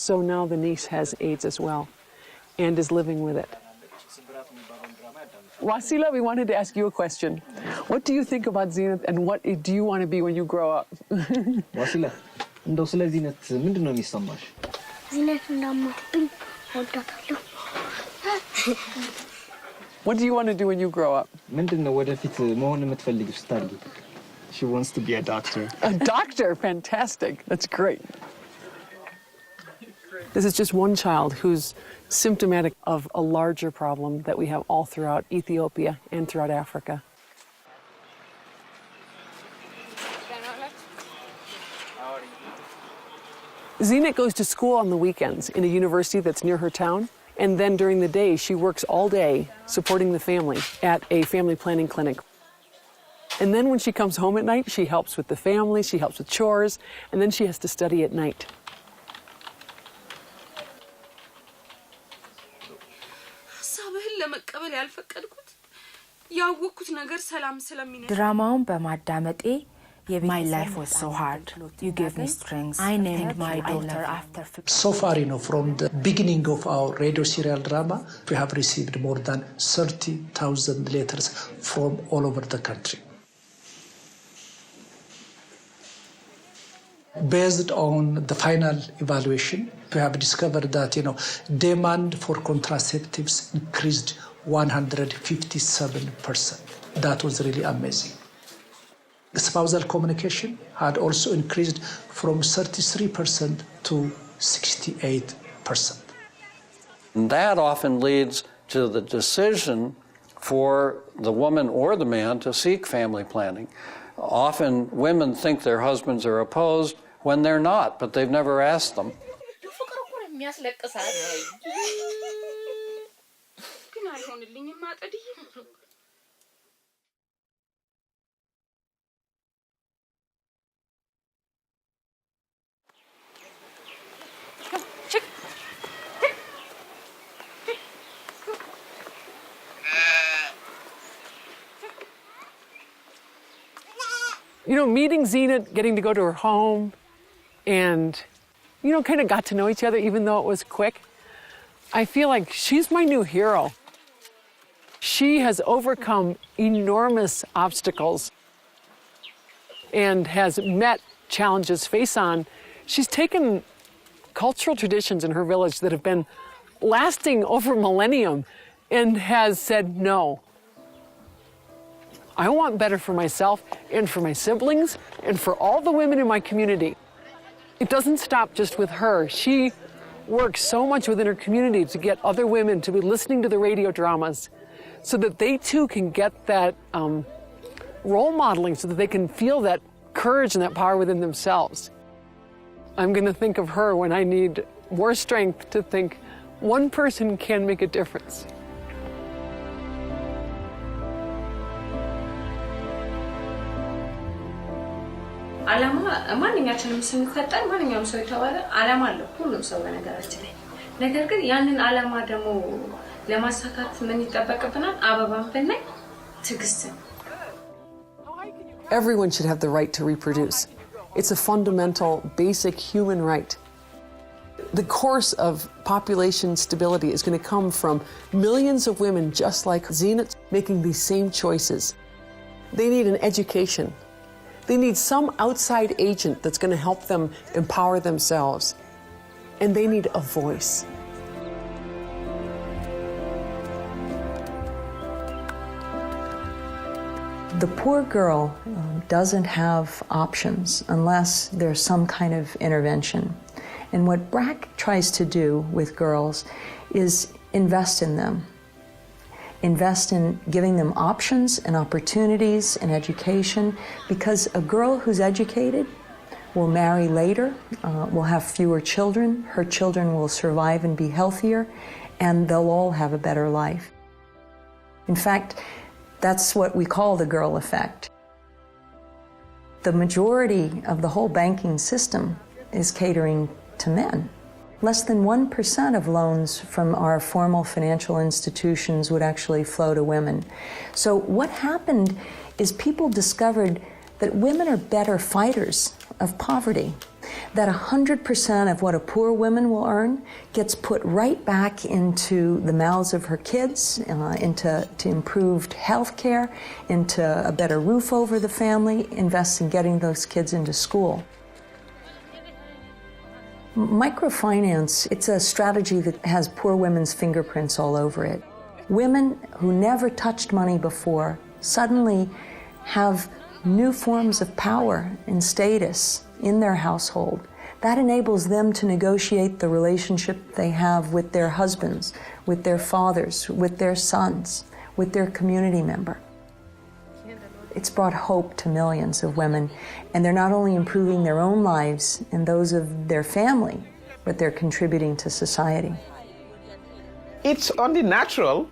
So now the niece has AIDS as well and is living with it. Wasila, we wanted to ask you a question. What do you think about Zinat and what do you want to be when you grow up? Wasila, እንደው ስለ ዚነት ምንድን ነው የሚሰማሽ? ዚነት እንደማትብኝ ወዳታለሁ። What do you want to do when you grow up? ምንድን ነው ወደፊት መሆን የምትፈልጊው ስታድጊ? She wants to be a doctor. A doctor? Fantastic. That's great. This is just one child who's symptomatic of a larger problem that we have all throughout Ethiopia and throughout Africa. Zinat goes to school on the weekends in a university that's near her town, and then during the day she works all day supporting the family at a family planning clinic. And then when she comes home at night, she helps with the family, she helps with chores, and then she has to study at night. ድራማውን በማዳመጤ My life was so hard. You gave me strength. I named my daughter after... So far, from the beginning of our radio serial drama, we have received more than 30,000 letters from all over the country. Based on the final evaluation, we have discovered that, demand for contraceptives increased 157%. That was really amazing. Spousal communication had also increased from 33% to 68%. And that often leads to the decision for the woman or the man to seek family planning. Often women think their husbands are opposed when they're not, but they've never asked them. Meeting Zinat, getting to go to her home, and, kind of got to know each other even though it was quick. I feel like she's my new hero. She has overcome enormous obstacles and has met challenges face on. She's taken cultural traditions in her village that have been lasting over millennium and has said no. I want better for myself and for my siblings and for all the women in my community. It doesn't stop just with her. She works so much within her community to get other women to be listening to the radio dramas so that they too can get that role modeling, so that they can feel that courage and that power within themselves. I'm going to think of her when I need more strength to think one person can make a difference. ዓላማ ማንኛችንም ስንፈጠር ማንኛውም ሰው የተባለ ዓላማ አለው ሁሉም ሰው በነገራችን ላይ ነገር ግን ያንን ዓላማ ደግሞ ለማሳካት ምን ይጠበቅብናል አበባን ብናይ ትግስት Everyone should have the right to reproduce. It's a fundamental, basic human right. The course of population stability is going to come from millions of women just like Zinat making these same choices. They need an education. They need some outside agent that's going to help them empower themselves. And they need a voice. The poor girl doesn't have options unless there's some kind of intervention. And what BRAC tries to do with girls is invest in them. Invest in giving them options and opportunities and education, because a girl who's educated will marry later, will have fewer children, her children will survive and be healthier, and they'll all have a better life. In fact, that's what we call the girl effect. The majority of the whole banking system is catering to men. Less than 1% of loans from our formal financial institutions would actually flow to women. So what happened is people discovered that women are better fighters of poverty. that 100% of what a poor woman will earn gets put right back into the mouths of her kids, into improved health care, into a better roof over the family, invests in getting those kids into school. Microfinance, it's a strategy that has poor women's fingerprints all over it. Women who never touched money before suddenly have new forms of power and status in their household. That enables them to negotiate the relationship they have with their husbands, with their fathers, with their sons, with their community member. It's brought hope to millions of women, and they're not only improving their own lives and those of their family, but they're contributing to society. It's only natural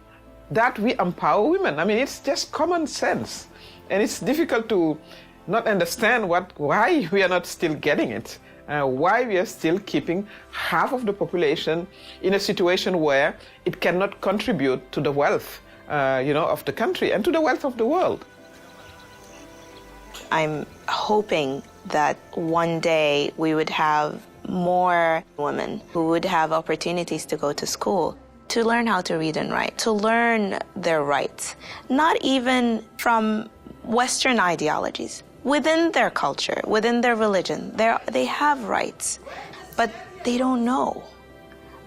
that we empower women. I mean, it's just common sense. And it's difficult to not understand why we are not still getting it, why we are still keeping half of the population in a situation where it cannot contribute to the wealth, of the country and to the wealth of the world. I'm hoping that one day we would have more women who would have opportunities to go to school, to learn how to read and write, to learn their rights, not even from Western ideologies. Within their culture, within their religion, they have rights, but they don't know.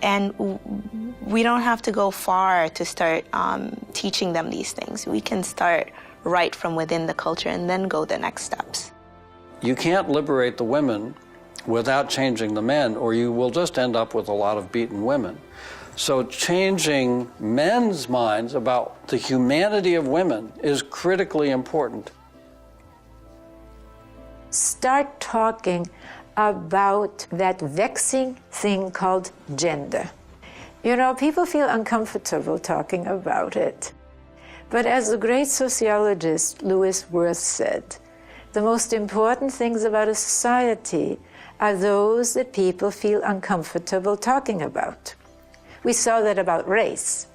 And we don't have to go far to start teaching them these things. We can start right from within the culture and then go the next steps. You can't liberate the women without changing the men, or you will just end up with a lot of beaten women. So changing men's minds about the humanity of women is critically important. Start talking about that vexing thing called gender. You know, people feel uncomfortable talking about it. But as the great sociologist Louis Wirth said, the most important things about a society are those that people feel uncomfortable talking about. We saw that about race,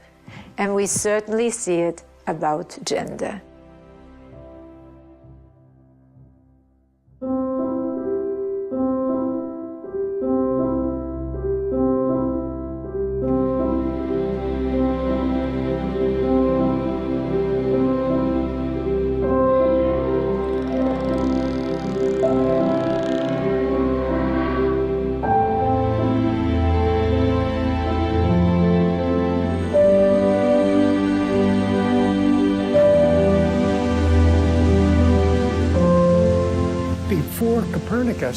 and we certainly see it about gender.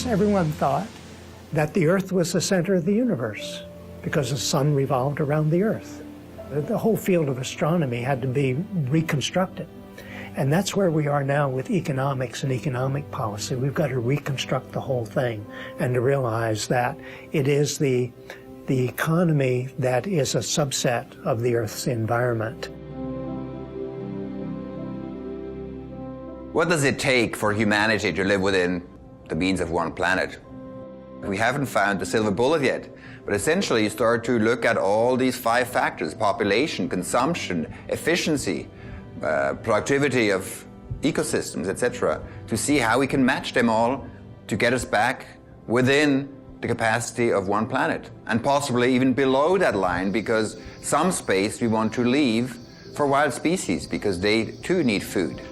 Everyone thought that the Earth was the center of the universe because the sun revolved around the Earth. The whole field of astronomy had to be reconstructed. And that's where we are now with economics and economic policy. We've got to reconstruct the whole thing and to realize that it is the economy that is a subset of the Earth's environment. What does it take for humanity to live within the means of one planet? We haven't found the silver bullet yet, but essentially you start to look at all these 5 factors: population, consumption, efficiency, productivity of ecosystems, etc., to see how we can match them all to get us back within the capacity of one planet, and possibly even below that line, because some space we want to leave for wild species, because they too need food.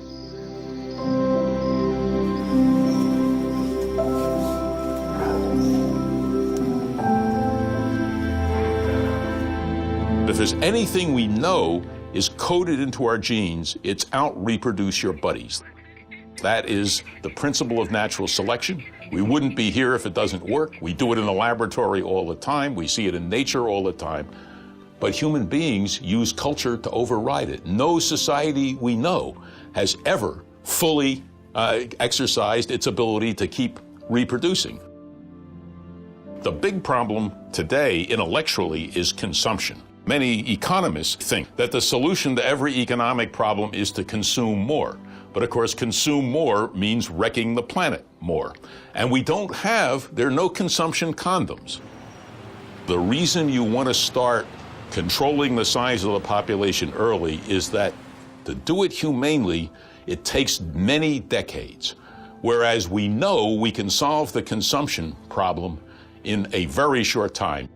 If there's anything we know is coded into our genes, it's out-reproduce your buddies. That is the principle of natural selection. We wouldn't be here if it doesn't work. We do it in the laboratory all the time. We see it in nature all the time. But human beings use culture to override it. No society we know has ever fully exercised its ability to keep reproducing. The big problem today, intellectually, is consumption. Many economists think that the solution to every economic problem is to consume more. But of course, consume more means wrecking the planet more. And there are no consumption condoms. The reason you want to start controlling the size of the population early is that to do it humanely, it takes many decades. whereas we know we can solve the consumption problem in a very short time.